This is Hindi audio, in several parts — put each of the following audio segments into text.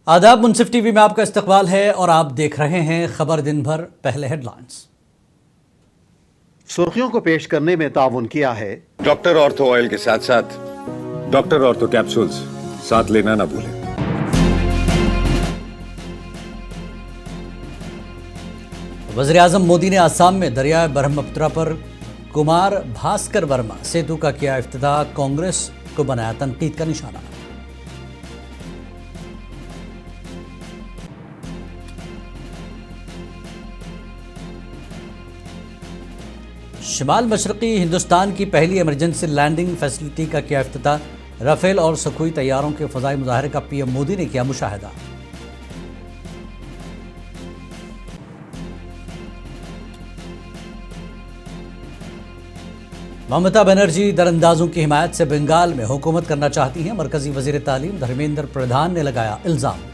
आदाब, मुनसिफ टीवी में आपका इस्तकबाल है और आप देख रहे हैं खबर दिन भर। पहले हेडलाइंस। सुर्खियों को पेश करने में ताउन किया है डॉक्टर ऑर्थो ऑयल के साथ साथ डॉक्टर ऑर्थो कैप्सूल्स साथ लेना ना भूलें। वज़ीर-ए-आज़म मोदी ने आसाम में दरियाए ब्रह्मपुत्रा पर कुमार भास्कर वर्मा सेतु का किया इफ्तिताह, कांग्रेस को बनाया तनकीद का निशाना। शिमाल मशरक़ी हिंदुस्तान की पहली इमरजेंसी लैंडिंग फैसिलिटी का किया इफ्तिताह, राफेल और सुखोई तैयारों के फ़ज़ाई मुजाहरे का पीएम मोदी ने किया मुशाहिदा। ममता बनर्जी दरअंदाजों की हिमायत से बंगाल में हुकूमत करना चाहती हैं, मरकजी वज़ीर तालीम धर्मेंद्र प्रधान ने लगाया इल्ज़ाम।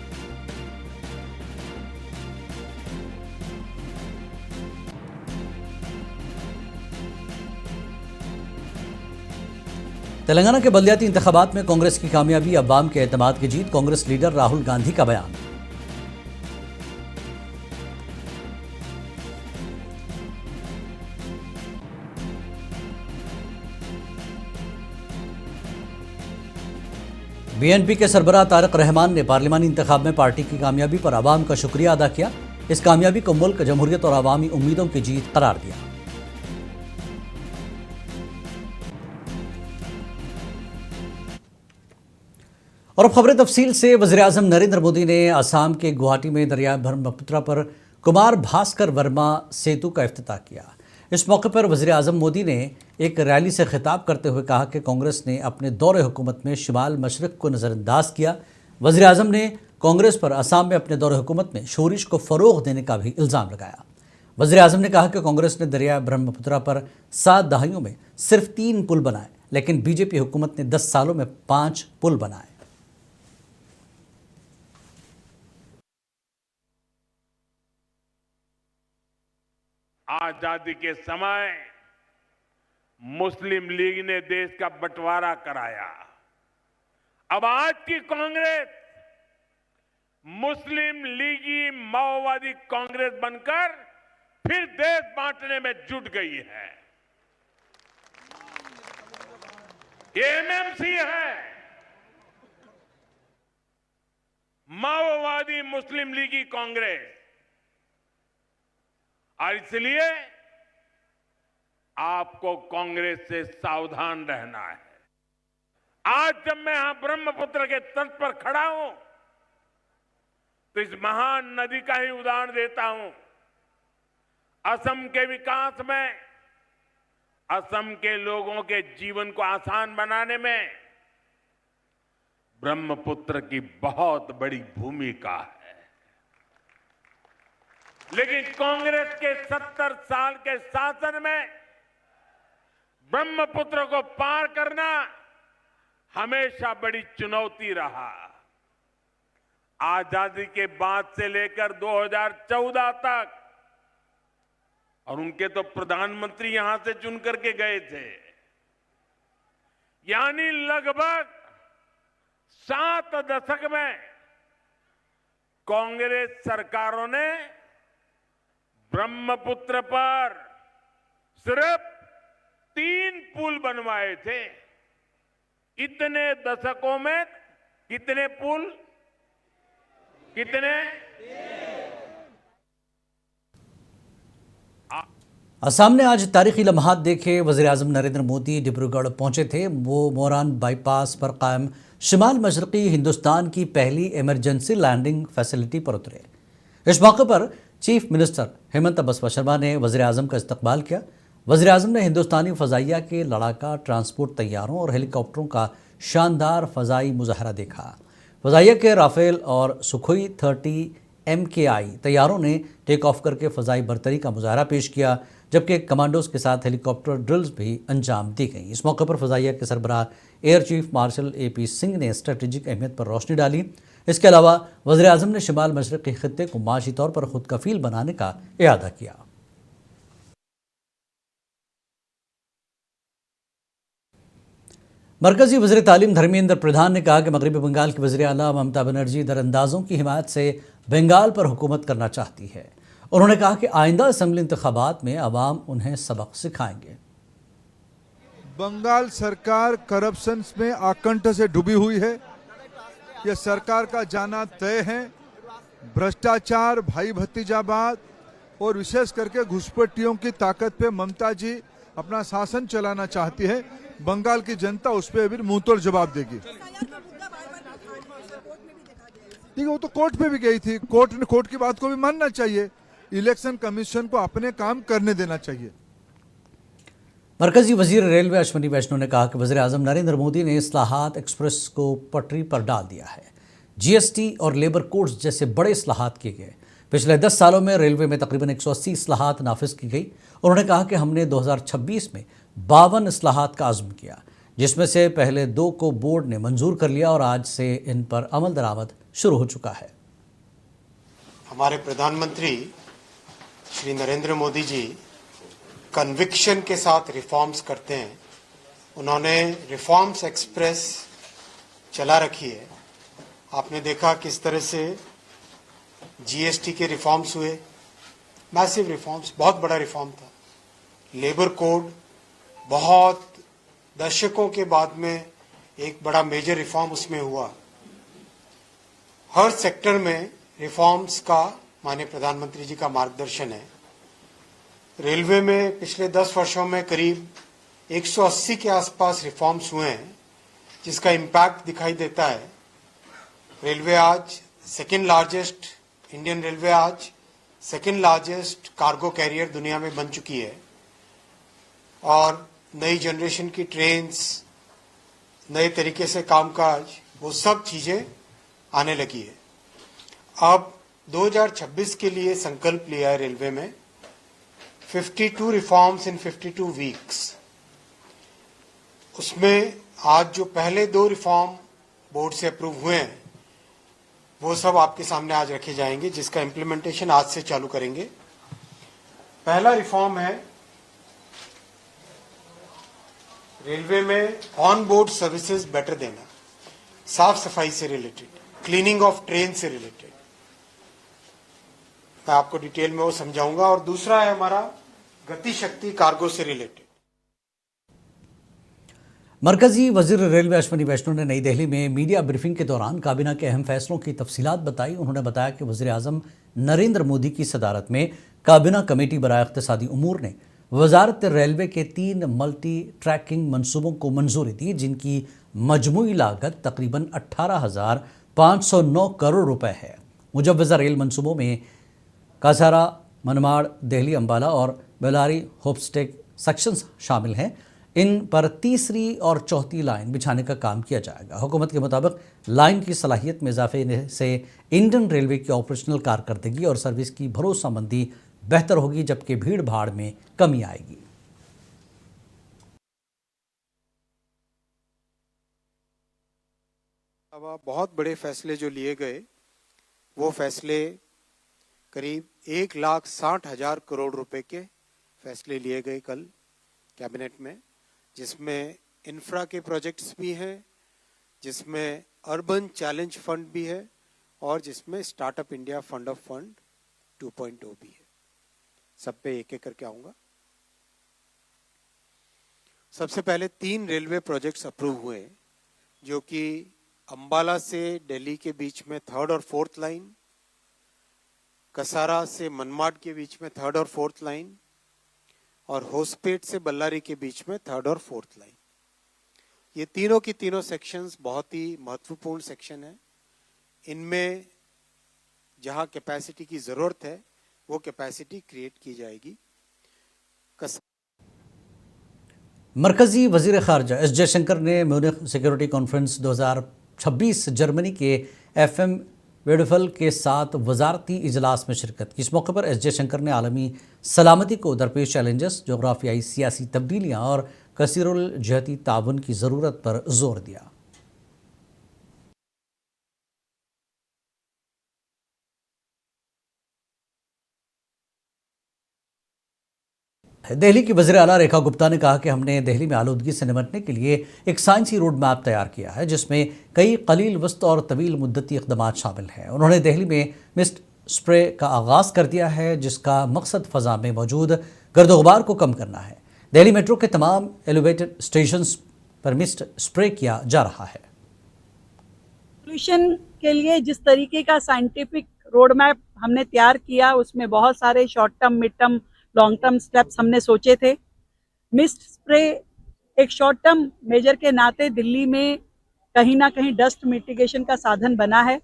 तेलंगाना के बल्दियाती इंतखाबात में कांग्रेस की कामयाबी, अवाम के एतमाद की जीत, कांग्रेस लीडर राहुल गांधी का बयान। बीएनपी के सरबराह तारक रहमान ने पार्लिमानी इंतखाब में पार्टी की कामयाबी पर अवाम का शुक्रिया अदा किया। इस कामयाबी को मुल्क, जमहूरियत और अवामी उम्मीदों की जीत करार दिया। और अब खबरें तफसील से। वज़ीर-ए-आज़म नरेंद्र मोदी ने आसाम के गुवाहाटी में दरियाए ब्रह्मपुत्रा पर कुमार भास्कर वर्मा सेतु का इफ्तिताह किया। इस मौके पर वज़ीर-ए-आज़म मोदी ने एक रैली से खिताब करते हुए कहा कि कांग्रेस ने अपने दौरे हुकूमत में शिमाल मशरक़ को नज़रअंदाज किया। वज़ीर-ए-आज़म ने कांग्रेस पर आसाम में अपने दौरे हुकूमत में शोरिश को फ़रोग़ देने का भी इल्ज़ाम लगाया। वज़ीर-ए-आज़म ने कहा कि कांग्रेस ने दरियाए ब्रह्मपुत्रा पर 7 दहाइयों में सिर्फ 3 पुल बनाए, लेकिन बीजेपी हुकूमत ने 10 सालों में 5 पुल बनाए। आजादी के समय मुस्लिम लीग ने देश का बंटवारा कराया। अब आज की कांग्रेस मुस्लिम लीगी माओवादी कांग्रेस बनकर फिर देश बांटने में जुट गई है। ये एमएमसी है, माओवादी मुस्लिम लीगी कांग्रेस। और इसलिए आपको कांग्रेस से सावधान रहना है। आज जब मैं यहां ब्रह्मपुत्र के तट पर खड़ा हूं तो इस महान नदी का ही उदाहरण देता हूं। असम के विकास में, असम के लोगों के जीवन को आसान बनाने में ब्रह्मपुत्र की बहुत बड़ी भूमिका है। लेकिन कांग्रेस के 70 साल के शासन में ब्रह्मपुत्र को पार करना हमेशा बड़ी चुनौती रहा। आजादी के बाद से लेकर 2014 तक, और उनके तो प्रधानमंत्री यहां से चुन करके गए थे, यानी लगभग 7 दशक में कांग्रेस सरकारों ने ब्रह्मपुत्र पर सिर्फ 3 पुल बनवाए थे। इतने दशकों में कितने पुल? कितने? असम ने आज तारीखी लम्हात देखे। वज़ीर-ए-आज़म नरेंद्र मोदी डिब्रूगढ़ पहुंचे थे। वो मोरान बाईपास पर कायम शिमाल मशरक़ी हिंदुस्तान की पहली इमरजेंसी लैंडिंग फैसिलिटी पर उतरे। इस मौके पर चीफ मिनिस्टर हेमंत बिस्वा शर्मा ने वज़ीर-ए-आज़म का इस्तकबाल किया। वज़ीर-ए-आज़म ने हिंदुस्तानी फ़ज़ाइया के लड़ाका ट्रांसपोर्ट तैयारों और हेलीकॉप्टरों का शानदार फ़ज़ाई मुजाहरा देखा। फ़ज़ाइया के राफेल और सुखोई 30 MKI तैयारों ने टेक ऑफ करके फ़ज़ाई बरतरी का मुजाहरा पेश किया, जबकि कमांडोज के साथ हेलीकॉप्टर ड्रिल्स भी अंजाम दी गई। इस मौके पर फ़ज़ाइया के सरबराह air chief marshal AP Singh ने स्ट्रेटेजिक अहमियत पर रोशनी डाली। इसके अलावा वज़ीर-ए-आज़म ने शिमाल मशरक़ी खित्ते को माशी तौर पर खुद कफील बनाने का इरादा किया। मरकजी वज़ीर तालीम धर्मेंद्र प्रधान ने कहा कि मगरबी बंगाल की वज़ीर आला ममता बनर्जी दरअंदाजों की हिमायत से बंगाल पर हुकूमत करना चाहती है। उन्होंने कहा कि आइंदा असम्बली इंतखाबात में अवाम उन्हें सबक सिखाएंगे। बंगाल सरकार करप्शन में आकंठ से डूबी हुई है। यह सरकार का जाना तय है। भ्रष्टाचार, भाई भतीजावाद और विशेष करके घुसपैठियों की ताकत पे ममता जी अपना शासन चलाना चाहती है। बंगाल की जनता उस पर भी मुंहतोड़ जवाब देगी। ठीक है, वो तो कोर्ट पे भी गई थी। कोर्ट की बात को भी मानना चाहिए। इलेक्शन कमीशन को अपने काम करने देना चाहिए। मरकजी वजीर रेलवे अश्विनी वैष्णव ने कहा कि वज़ीर आज़म नरेंद्र मोदी ने इस्लाहात एक्सप्रेस को पटरी पर डाल दिया है। जीएसटी और लेबर कोड्स जैसे बड़े इस्लाहात किए गए। पिछले 10 सालों में रेलवे में तकरीबन 180 इस्लाहात नाफिज की गई। उन्होंने कहा कि हमने 2026 में 52 इस्लाहात का आज़म किया, जिसमें से पहले 2 को बोर्ड ने मंजूर कर लिया और आज से इन पर अमल दरामद शुरू हो चुका है। हमारे प्रधानमंत्री श्री नरेंद्र मोदी जी कन्विक्शन के साथ रिफॉर्म्स करते हैं। उन्होंने रिफॉर्म्स एक्सप्रेस चला रखी है। आपने देखा किस तरह से जीएसटी के रिफॉर्म्स हुए, मैसिव रिफॉर्म्स, बहुत बड़ा रिफॉर्म था। लेबर कोड बहुत दशकों के बाद में एक बड़ा मेजर रिफॉर्म उसमें हुआ। हर सेक्टर में रिफॉर्म्स का माननीय प्रधानमंत्री जी का मार्गदर्शन है। रेलवे में पिछले 10 वर्षों में करीब 180 के आसपास रिफॉर्म्स हुए हैं, जिसका इम्पैक्ट दिखाई देता है। रेलवे आज सेकंड लार्जेस्ट, इंडियन रेलवे आज सेकंड लार्जेस्ट कार्गो कैरियर दुनिया में बन चुकी है और नई जनरेशन की ट्रेन्स, नए तरीके से कामकाज, वो सब चीजें आने लगी है। अब 2026 के लिए संकल्प लिया है रेलवे में 52 रिफॉर्म्स इन 52 वीक्स। उसमें आज जो पहले 2 रिफॉर्म बोर्ड से अप्रूव हुए हैं वो सब आपके सामने आज रखे जाएंगे, जिसका इम्प्लीमेंटेशन आज से चालू करेंगे। पहला रिफॉर्म है रेलवे में ऑन बोर्ड सर्विसेज बेटर देना, साफ सफाई से रिलेटेड, क्लीनिंग ऑफ ट्रेन से रिलेटेड। मैं आपको डिटेल में वो समझाऊंगा। और दूसरा है हमारा गति शक्ति कार्गो से रिलेटेड। मरकजी वजीर रेलवे अश्विनी वैष्णव ने नई दिल्ली में मीडिया ब्रीफिंग के दौरान काबीना के अहम फैसलों की तफसीलात बताई। उन्होंने बताया कि वज़ीर आज़म नरेंद्र मोदी की सदारत में काबीना कमेटी बराए इक़्तिसादी उमूर ने वजारत रेलवे के 3 मल्टी ट्रैकिंग मनसूबों को मंजूरी दी, जिनकी मजमूई लागत तकरीबन 18,509 करोड़ रुपए है। मुजव्वज़ा रेल मनसूबों में कासारा, मनमाड़, दिल्ली अंबाला और बेलारी होपस्टेक सेक्शंस शामिल हैं। इन पर तीसरी और चौथी लाइन बिछाने का काम किया जाएगा। हुकूमत के मुताबिक लाइन की सलाहियत में इजाफे से इंडियन रेलवे की ऑपरेशनल कारकर्दगी और सर्विस की भरोसेमंदी बेहतर होगी, जबकि भीड़ भाड़ में कमी आएगी। अब बहुत बड़े फैसले जो लिए गए, वो फैसले करीब 1,60,000 करोड़ रुपए के फैसले लिए गए कल कैबिनेट में, जिसमें इंफ्रा के प्रोजेक्ट्स भी हैं, जिसमें अर्बन चैलेंज फंड भी है और जिसमें startup India fund of fund 2.0 भी है। सब पे एक एक करके आऊंगा। सबसे पहले 3 रेलवे प्रोजेक्ट्स अप्रूव हुए, जो कि अंबाला से दिल्ली के बीच में 3rd और 4th लाइन, कसारा से मनमाड के बीच में 3rd और 4th लाइन और होसपेट से बल्लारी के बीच में 3rd और 4th लाइन। ये तीनों की तीनों सेक्शंस बहुत ही महत्वपूर्ण सेक्शन है। इनमें जहां कैपेसिटी की जरूरत है वो कैपेसिटी क्रिएट की जाएगी। मरकजी वजीर खारजा एस जयशंकर ने म्यूनिख सिक्योरिटी कॉन्फ्रेंस 2026 जर्मनी के FM वेडफल के साथ वजारती इजलास में शिरकत की। इस मौके पर एस जयशंकर ने आलमी सलामती को दरपेश चैलेंजेस, जोग्राफियाई सियासी तब्दीलियाँ और कसीरुल जहती ताउन की ज़रूरत पर जोर दिया। दिल्ली की वज़ीर आला रेखा गुप्ता ने कहा कि हमने दिल्ली में आलूदगी से निपटने के लिए एक साइंसी रोड मैप तैयार किया है जिसमें कई कलील वस्त और तवील मुद्दती इक़दाम शामिल हैं। उन्होंने दिल्ली में मिस्ट स्प्रे का आगाज़ कर दिया है जिसका मकसद फ़ज़ा में मौजूद गर्द गुबार को कम करना है। दिल्ली मेट्रो के तमाम एलिवेटेड स्टेशन पर मिस्ट स्प्रे किया जा रहा है। पोल्यूशन के लिए जिस तरीके का साइंटिफिक रोड मैप हमने तैयार किया उसमें बहुत सारे short term, mid term, long term steps हमने सोचे थे। मिस्ट स्प्रे एक शॉर्ट टर्म मेजर के नाते दिल्ली में कहीं ना कहीं डस्ट मिटिगेशन का साधन बना है।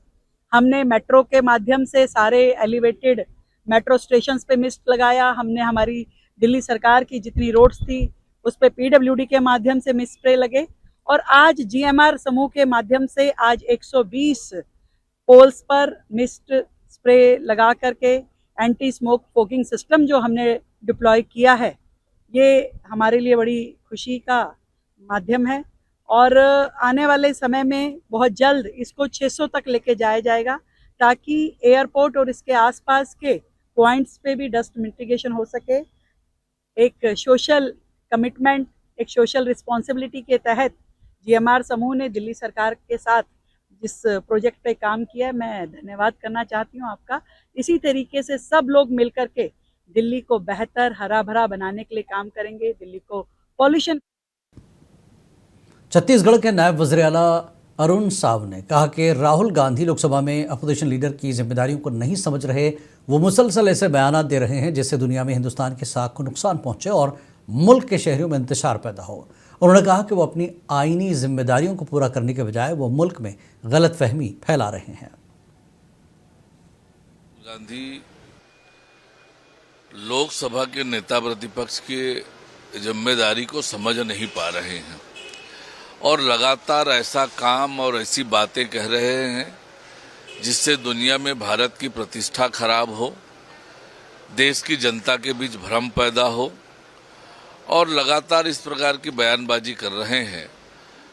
हमने मेट्रो के माध्यम से सारे एलिवेटेड मेट्रो स्टेशंस पे मिस्ट लगाया। हमने हमारी दिल्ली सरकार की जितनी रोड्स थी उस पे पीडब्ल्यूडी के माध्यम से मिस्ट स्प्रे लगे और आज जीएमआर समूह के माध्यम से आज 120 पोल्स पर मिस्ट स्प्रे लगा करके एंटी स्मोक फोगिंग सिस्टम जो हमने डिप्लॉय किया है, ये हमारे लिए बड़ी खुशी का माध्यम है और आने वाले समय में बहुत जल्द इसको 600 तक लेके जाया जाएगा ताकि एयरपोर्ट और इसके आसपास के पॉइंट्स पे भी डस्ट मिटिगेशन हो सके। एक सोशल कमिटमेंट, एक सोशल रिस्पॉन्सिबिलिटी के तहत जीएमआर समूह ने दिल्ली सरकार के साथ जिस प्रोजेक्ट पे काम किया है, मैं धन्यवाद करना चाहती हूँ आपका। इसी तरीके से सब लोग मिलकर के दिल्ली को बेहतर हरा भरा बनाने के लिए काम करेंगे, दिल्ली को पॉल्यूशन। छत्तीसगढ़ के नायब वज़ीर आला अरुण साव ने कहा कि राहुल गांधी लोकसभा में अपोजिशन लीडर की जिम्मेदारियों को नहीं समझ रहे। वो मुसलसल ऐसे बयान दे रहे हैं जिससे दुनिया में हिंदुस्तान की साख को नुकसान पहुंचे और मुल्क के शहरियों में इंतशार पैदा हो। उन्होंने कहा कि वो अपनी आईनी जिम्मेदारियों को पूरा करने के बजाय वो मुल्क में गलत फहमी फैला रहे हैं। गांधी लोकसभा के नेता प्रतिपक्ष की जिम्मेदारी को समझ नहीं पा रहे हैं और लगातार ऐसा काम और ऐसी बातें कह रहे हैं जिससे दुनिया में भारत की प्रतिष्ठा खराब हो, देश की जनता के बीच भ्रम पैदा हो और लगातार इस प्रकार की बयानबाजी कर रहे हैं।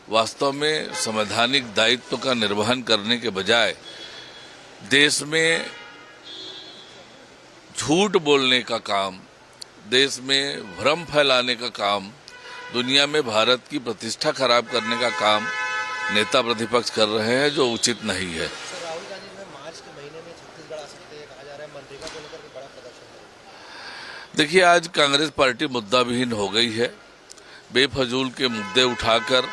वास्तव में संवैधानिक दायित्व का निर्वहन करने के बजाय देश में झूठ बोलने का काम, देश में भ्रम फैलाने का काम, दुनिया में भारत की प्रतिष्ठा खराब करने का काम नेता प्रतिपक्ष कर रहे हैं जो उचित नहीं है। राहुल गांधी जो मार्च के महीने में छत्तीसगढ़ आ सकते हैं, कहा जा रहा है मनरेगा को लेकर के बड़ा प्रदर्शन। देखिए, आज कांग्रेस पार्टी मुद्दा विहीन हो गई है। बेफजूल के मुद्दे उठाकर,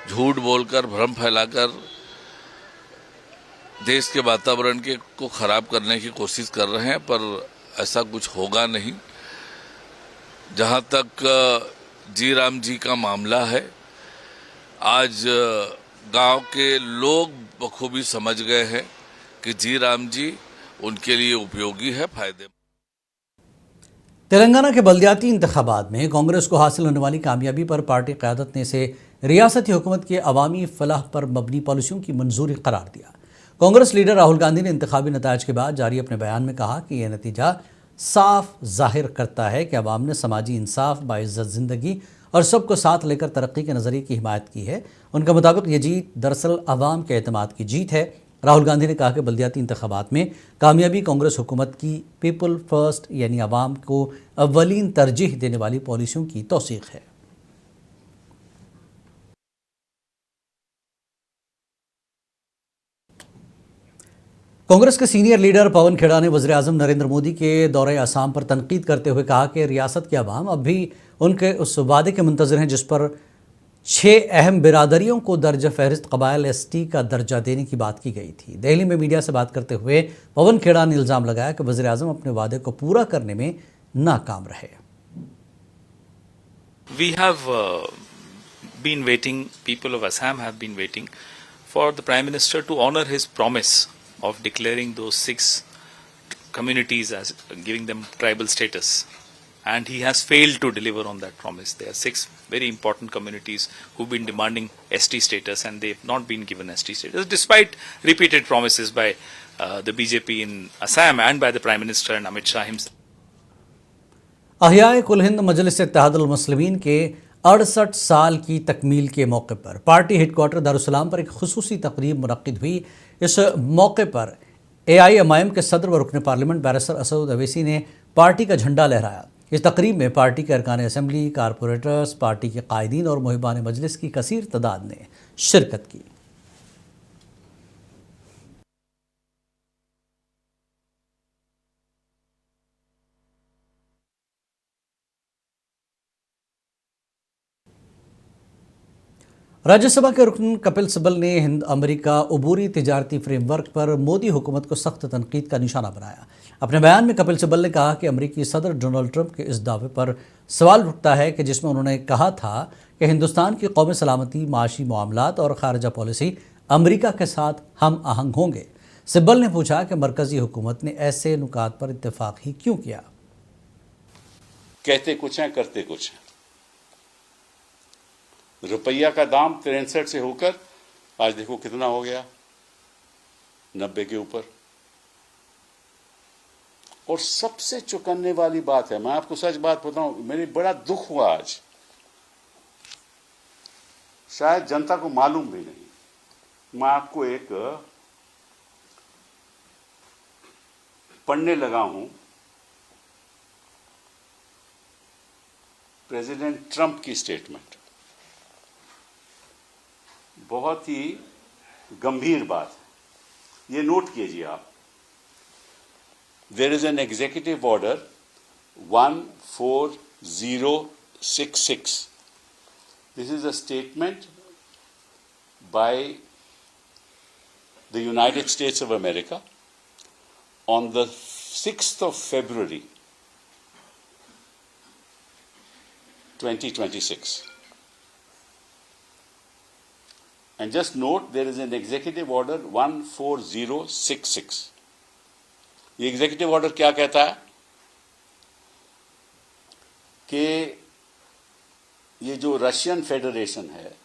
झूठ बोलकर, भ्रम फैलाकर देश के वातावरण को खराब करने की कोशिश कर रहे हैं, पर ऐसा कुछ होगा नहीं। जहां तक जी राम जी का मामला है, आज गांव के लोग बखूबी समझ गए हैं कि जी राम जी उनके लिए उपयोगी है, फायदे। तेलंगाना के बल्दियाती इंतखाबात में कांग्रेस को हासिल होने वाली कामयाबी पर पार्टी क़यादत ने इसे रियासती हुकूमत के अवामी फलाह पर मबनी पॉलिसियों की मंजूरी करार दिया। कांग्रेस लीडर राहुल गांधी ने इंतखाबी नतायज के बाद जारी अपने बयान में कहा कि यह नतीजा साफ जाहिर करता है कि अवाम ने समाजी इंसाफ, बाइज्जत ज़िंदगी और सबको साथ लेकर तरक्की के नज़रिए की हिमायत की है। उनके मुताबिक ये जीत दरअसल अवाम के एतमाद की जीत है। राहुल गांधी ने कहा कि बल्दियाती इंतखाबात में कामयाबी कांग्रेस हुकूमत की पीपल फर्स्ट यानी अवाम को अव्वलीन तरजीह देने वाली पॉलिसियों की तौसीक़ है। कांग्रेस के सीनियर लीडर पवन खेड़ा ने वज़ीर-ए-आज़म नरेंद्र मोदी के दौरे असम पर तनकीद करते हुए कहा कि रियासत के अवाम अब भी उनके उस वादे के मुंतज़िर हैं जिस पर 6 अहम बिरादरियों को दर्ज फहरिस्त कबाइल ST का दर्जा देने की बात की गई थी। दिल्ली में मीडिया से बात करते हुए पवन खेड़ा ने इल्ज़ाम लगाया कि वज़ीर-ए-आज़म अपने वादे को पूरा करने में नाकाम रहे। We have been waiting, people of Assam have been waiting for the Prime Minister to honor his promise of declaring those 6 communities as giving them tribal status, and he has failed to deliver on that promise. There are 6 very important communities who've been demanding ST status and they've not been given ST status despite repeated promises by the BJP in Assam and by the Prime Minister and Amit Shah himself. अहियाए कुल हिंद मजलिस इत्तेहादुल मुस्लिमीन के 68 साल की तकमील के मौके पर पार्टी हेडक्वार्टर दारुसलाम पर एक खुसूसी तकरीब मुनक्किद हुई। इस मौके पर AIMIM के सदर व रुकन पार्लियामेंट बैरिस्टर असद ओवैसी ने पार्टी का झंडा लहराया। इस तकरीब में पार्टी के अरकान असम्बली, कारपोरेटर्स, पार्टी के कायदीन और मुहिबान मजलिस की कसीर तादाद ने शिरकत की। राज्यसभा के रुकन कपिल सिब्बल ने हिंद अमेरिका अबूरी तिजारती फ्रेमवर्क पर मोदी हुकूमत को सख्त तनकीद का निशाना बनाया। अपने बयान में कपिल सिब्बल ने कहा कि अमेरिकी सदर डोनाल्ड ट्रंप के इस दावे पर सवाल उठता है कि जिसमें उन्होंने कहा था कि हिंदुस्तान की कौमी सलामती, माशी मामलात और खारजा पॉलिसी अमेरिका के साथ हम आहंग होंगे। सिब्बल ने पूछा कि मरकजी हुकूमत ने ऐसे नुकात पर इत्तेफाक ही क्यों किया। कहते कुछ हैं, करते कुछ हैं। रुपया का दाम 63 से होकर आज देखो कितना हो गया, 90 के ऊपर। और सबसे चौंकाने वाली बात है, मैं आपको सच बात बताऊं, मेरी बड़ा दुख हुआ आज, शायद जनता को मालूम भी नहीं। मैं आपको एक पढ़ने लगा हूं प्रेसिडेंट ट्रंप की स्टेटमेंट। बहुत ही गंभीर बात है, ये नोट कीजिए आप। There is an executive order 14066। This is a statement by the United States of America on the 6th of February 2026. And just note, there is an executive order 14066. ये एग्जीक्यूटिव ऑर्डर क्या कहता है कि ये जो रशियन फेडरेशन है,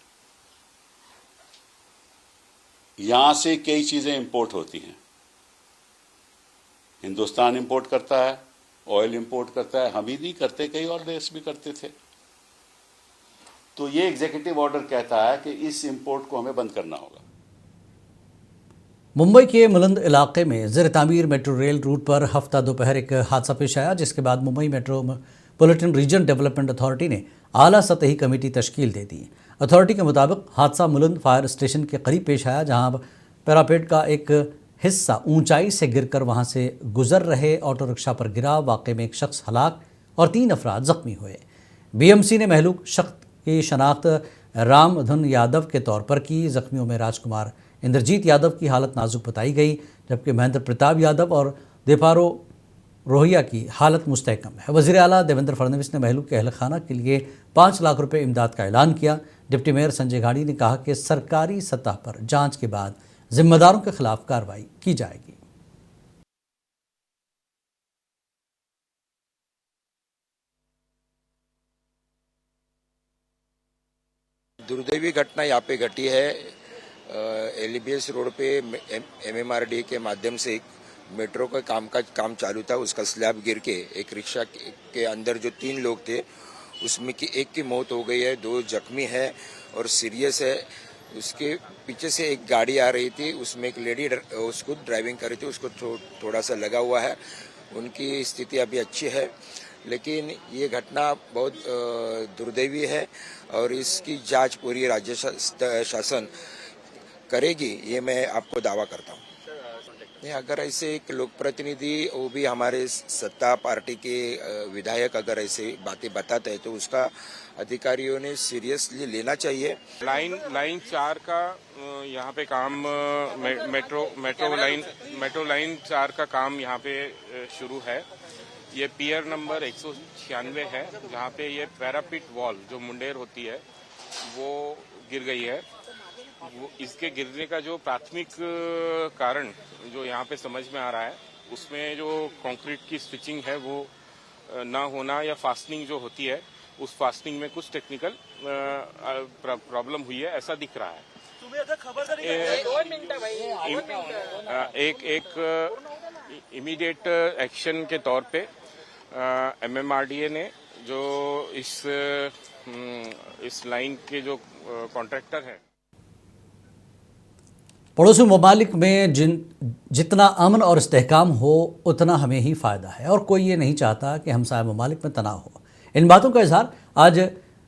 यहां से कई चीजें इंपोर्ट होती हैं। हिंदुस्तान इंपोर्ट करता है, ऑयल इंपोर्ट करता है, हम ही नहीं करते, कई और देश भी करते थे। तो ये एग्जीक्यूटिव ऑर्डर कहता है कि इस इंपोर्ट को हमें बंद करना होगा। मुंबई के मुलंद इलाके में ज़ेर तामीर मेट्रो रेल रूट पर हफ्ता दोपहर एक हादसा पेश आया, जिसके बाद Mumbai metropolitan region development authority ने आला सतही कमेटी तश्कील दे दी। अथॉरिटी के मुताबिक हादसा मुलंद फायर स्टेशन के करीब पेश आया, जहां पैरापेट का एक हिस्सा ऊंचाई से गिरकर वहां से गुजर रहे ऑटो रिक्शा पर गिरा। वाक़े में एक शख्स हलाक और 3 अफराद जख्मी हुए। बीएमसी ने महलूक शख्स की शनाख्त रामधन यादव के तौर पर की। जख्मियों में राजकुमार इंद्रजीत यादव की हालत नाजुक बताई गई, जबकि महेंद्र प्रताप यादव और देपारो रोहिया की हालत मुस्तहकम है। वज़ीर आला देवेंद्र फडणवीस ने महलूक के अहल खाना के लिए 5 लाख रुपए इमदाद का ऐलान किया। डिप्टी मेयर संजय घाड़ी ने कहा कि सरकारी सतह पर जांच के बाद जिम्मेदारों के खिलाफ कार्रवाई की जाएगी। दुर्दैवी घटना यहाँ पे घटी है। एलबीएस रोड पे एमएमआरडी के माध्यम से मेट्रो का काम चालू था, उसका स्लैब गिर के एक रिक्शा के अंदर जो 3 लोग थे उसमें की एक की मौत हो गई है, 2 जख्मी है और सीरियस है। उसके पीछे से एक गाड़ी आ रही थी, उसमें एक लेडी उसको ड्राइविंग कर रही थी, उसको थोड़ा सा लगा हुआ है, उनकी स्थिति अभी अच्छी है। लेकिन ये घटना बहुत दुर्दैवी है और इसकी जांच पूरी राज्य शासन करेगी, ये मैं आपको दावा करता हूँ। नहीं, अगर ऐसे एक लोक प्रतिनिधि, वो भी हमारे सत्ता पार्टी के विधायक अगर ऐसे बातें बताते हैं तो उसका अधिकारियों ने सीरियसली लेना चाहिए। लाइन 4 का यहाँ पे काम मेट्रो लाइन 4 का काम यहाँ पे शुरू है। ये पियर नंबर 196 है, जहाँ पे ये पैरापिट वॉल जो मुंडेर होती है वो गिर गई है। वो इसके गिरने का जो प्राथमिक कारण जो यहाँ पे समझ में आ रहा है, उसमें जो कंक्रीट की स्टिचिंग है वो ना होना या फास्टनिंग जो होती है, उस फास्टनिंग में कुछ टेक्निकल प्रॉब्लम हुई है, ऐसा दिख रहा है। एक इमीडिएट एक्शन के तौर पे एमएमआरडीए ने जो इस लाइन के जो कॉन्ट्रैक्टर हैं, पड़ोसी ममालिक में जितना अमन और इस्तेहकाम हो उतना हमें ही फ़ायदा है और कोई ये नहीं चाहता कि हमसाया ममालिक में तनाव हो। इन बातों का इजहार आज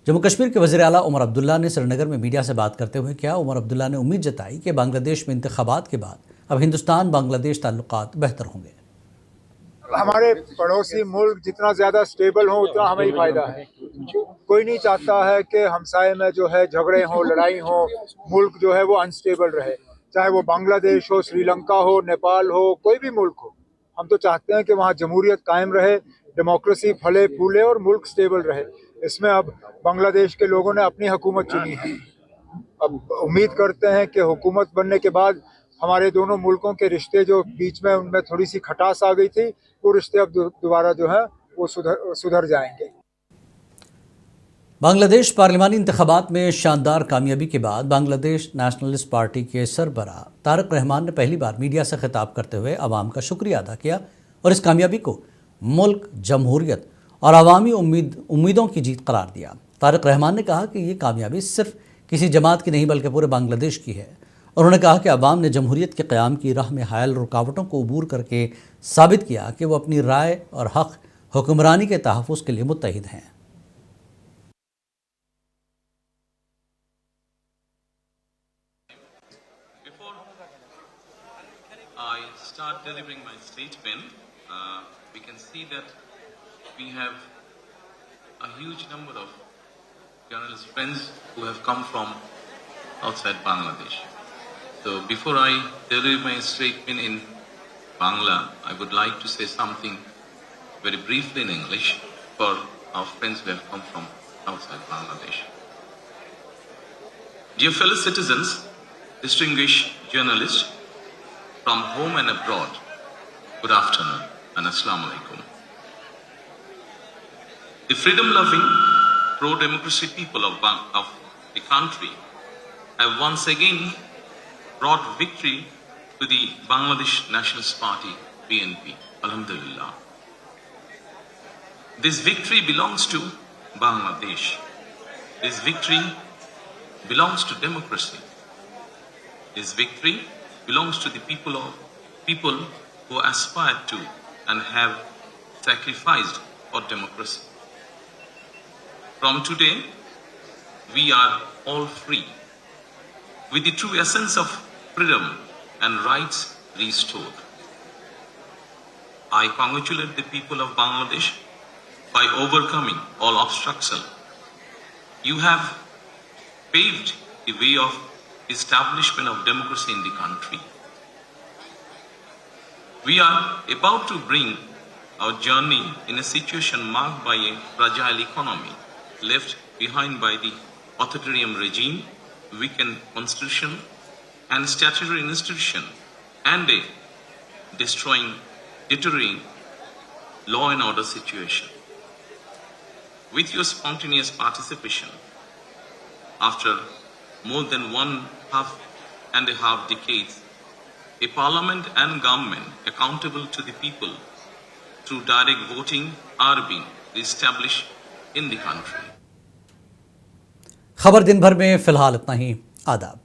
जम्मू कश्मीर के वज़ीर आला उमर अब्दुल्ला ने श्रीनगर में मीडिया से बात करते हुए किया। उमर अब्दुल्ला ने उम्मीद जताई कि बांग्लादेश में इंतखाबात के बाद अब हिंदुस्तान बांग्लादेश ताल्लुकात बेहतर होंगे। हमारे पड़ोसी मुल्क जितना ज़्यादा स्टेबल हो उतना हमें ही फायदा है। कोई नहीं चाहता है कि हमसाये में जो है झगड़े हो, लड़ाई हो, मुल्क जो है वो अनस्टेबल रहे, चाहे वो बांग्लादेश हो, श्रीलंका हो, नेपाल हो, कोई भी मुल्क हो। हम तो चाहते हैं कि वहाँ जमहूरियत कायम रहे, डेमोक्रेसी फले फूले और मुल्क स्टेबल रहे। इसमें अब बांग्लादेश के लोगों ने अपनी हुकूमत चुनी है। अब उम्मीद करते हैं कि हुकूमत बनने के बाद हमारे दोनों मुल्कों के रिश्ते जो बीच में उनमें थोड़ी सी खटास आ गई थी, वो रिश्ते अब दोबारा जो है वो सुधर जाएंगे। बांग्लादेश पार्लिमानी इंतखाबात में शानदार कामयाबी के बाद बांग्लादेश नेशनलिस्ट पार्टी के सरबराह तारक रहमान ने पहली बार मीडिया से खिताब करते हुए अवाम का शुक्रिया अदा किया और इस कामयाबी को मुल्क, जमहूरियत और अवामी उम्मीदों की जीत करार दिया। तारक रहमान ने कहा कि ये कामयाबी सिर्फ किसी जमात की नहीं बल्कि पूरे बांग्लादेश की है। उन्होंने कहा कि अवाम ने जमहूरियत के क़याम की राह में हायल रुकावटों को अबूर करके साबित किया कि वो अपनी राय और हक़ हुक्मरानी के तहफ़्फ़ुज़ के लिए मुत्तहिद हैं। I start delivering my statement, we can see that we have a huge number of journalist friends who have come from outside Bangladesh. So before I deliver my statement in Bangla, I would like to say something very briefly in English for our friends who have come from outside Bangladesh. Dear fellow citizens, distinguished journalists, from home and abroad, good afternoon and Assalamu alaikum. The freedom-loving, pro-democracy people of the country have once again brought victory to the Bangladesh Nationalist Party, BNP. Alhamdulillah. This victory belongs to Bangladesh. This victory belongs to democracy. This victory belongs to the people who aspire to and have sacrificed for democracy. From today, we are all free, with the true essence of freedom and rights restored. I congratulate the people of Bangladesh by overcoming all obstacles. You have paved the way of establishment of democracy in the country. We are about to bring our journey in a situation marked by a fragile economy left behind by the authoritarian regime, weakened constitution and statutory institution, and a deteriorating law and order situation. With your spontaneous participation, after more than 1.5 decades, a parliament and government accountable to the people through direct voting are being established in the country. खबर दिन भर में फिलहाल इतना ही। आदाब।